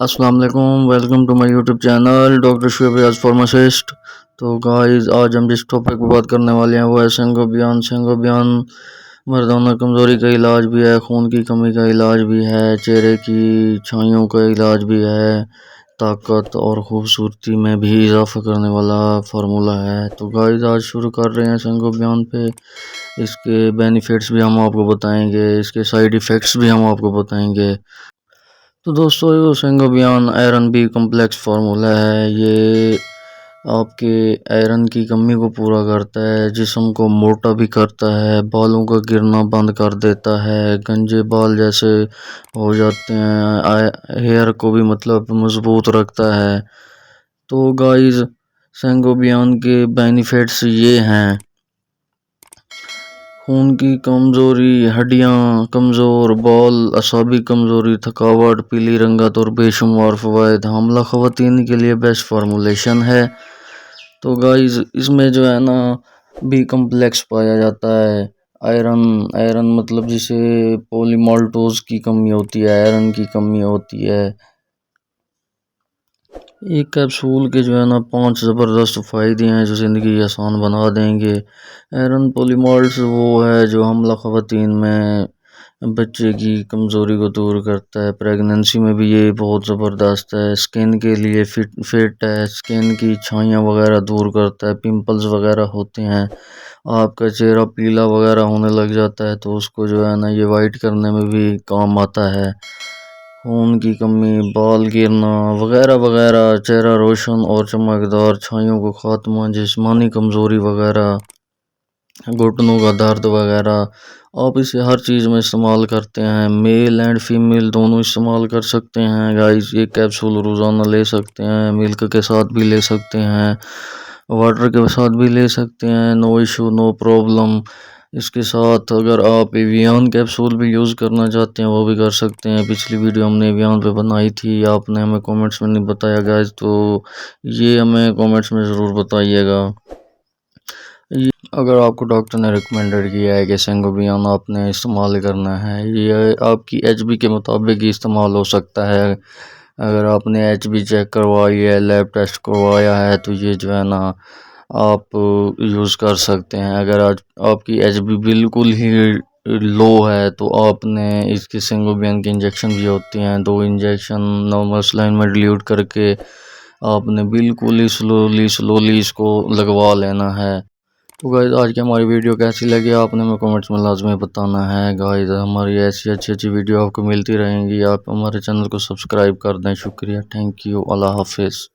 अस्सलाम वालेकुम, welcome to my YouTube channel doctor Shoaib Riyaz pharmacist. तो गाइस आज हम जिस टॉपिक पर बात करने वाले हैं वो है सेंगोबियन। सेंगोबियन मर्दाना कमज़ोरी का इलाज भी है, खून की कमी का इलाज भी है, चेहरे की छाइयों का इलाज भी है, ताकत और खूबसूरती में भी इजाफा करने वाला फार्मूला है। तो गाइस आज शुरू कर रहे हैं सेंगोबियन पे। इसके बेनिफिट्स भी हम आपको बताएंगे, इसके साइड इफ़ेक्ट्स भी हम आपको बताएंगे। तो दोस्तों ये सेंगोबियन आयरन बी कम्प्लेक्स फार्मूला है। ये आपके आयरन की कमी को पूरा करता है, जिस्म को मोटा भी करता है, बालों का गिरना बंद कर देता है, गंजे बाल जैसे हो जाते हैं, हेयर को भी मतलब मजबूत रखता है। तो गाइस सेंगोबियन के बेनिफिट्स ये हैं: खून की कमज़ोरी, हड्डियां कमज़ोर, बाल असाबी कमज़ोरी, थकावट, पीली रंगत और बेशुमार फ़वाइद। हमला ख़वातीन के लिए बेस्ट फार्मूलेशन है। तो गाइस इसमें जो है ना बी कम्प्लेक्स पाया जाता है। आयरन आयरन मतलब जिसे पोलीमाल्टोज की कमी होती है, आयरन की कमी होती है। एक कैप्सूल के जो है ना 5 ज़बरदस्त फ़ायदे हैं जो ज़िंदगी आसान बना देंगे। आयरन पोलीमॉल्ट्स वो है जो हमला ख़वातीन में बच्चे की कमज़ोरी को दूर करता है। प्रेगनेंसी में भी ये बहुत ज़बरदस्त है। स्किन के लिए फिट है, स्किन की छाइयाँ वगैरह दूर करता है, पिंपल्स वगैरह होते हैं, आपका चेहरा पीला वगैरह होने लग जाता है तो उसको जो है ना ये वाइट करने में भी काम आता है। खून की कमी, बाल गिरना वगैरह वगैरह, चेहरा रोशन और चमकदार, छाइयों को खात्मा, जिस्मानी कमज़ोरी वगैरह, घुटनों का दर्द वगैरह। आप इसे हर चीज़ में इस्तेमाल करते हैं, मेल एंड फीमेल दोनों इस्तेमाल कर सकते हैं। गाइस ये कैप्सूल रोज़ाना ले सकते हैं, मिल्क के साथ भी ले सकते हैं, वाटर के साथ भी ले सकते हैं, नो इशू नो प्रॉब्लम। इसके साथ अगर आप एवियन कैप्सूल भी यूज़ करना चाहते हैं वो भी कर सकते हैं। पिछली वीडियो हमने एवियन पे बनाई थी, आपने हमें कमेंट्स में नहीं बताया गाइस, तो ये हमें कमेंट्स में ज़रूर बताइएगा। अगर आपको डॉक्टर ने रिकमेंडेड किया है कि सेंगोबियन आपने इस्तेमाल करना है, ये आपकी एचबी के मुताबिक ही इस्तेमाल हो सकता है। अगर आपने एचबी चेक करवाई है, लैब टेस्ट करवाया है तो ये जो है ना आप यूज़ कर सकते हैं। अगर आज आपकी एचबी बिल्कुल ही लो है तो आपने इसके सेंगोबियन के इंजेक्शन भी होते हैं, 2 इंजेक्शन नॉर्मल सलाइन में डिल्यूट करके आपने बिल्कुल ही स्लोली स्लोली इसको लगवा लेना है। तो गाइस आज की हमारी वीडियो कैसी लगी आपने हमें कमेंट्स में लाजमी बताना है। गाइस हमारी ऐसी अच्छी अच्छी वीडियो आपको मिलती रहेंगी, आप हमारे चैनल को सब्सक्राइब कर दें। शुक्रिया, थैंक यू, अल्लाह हाफिज़।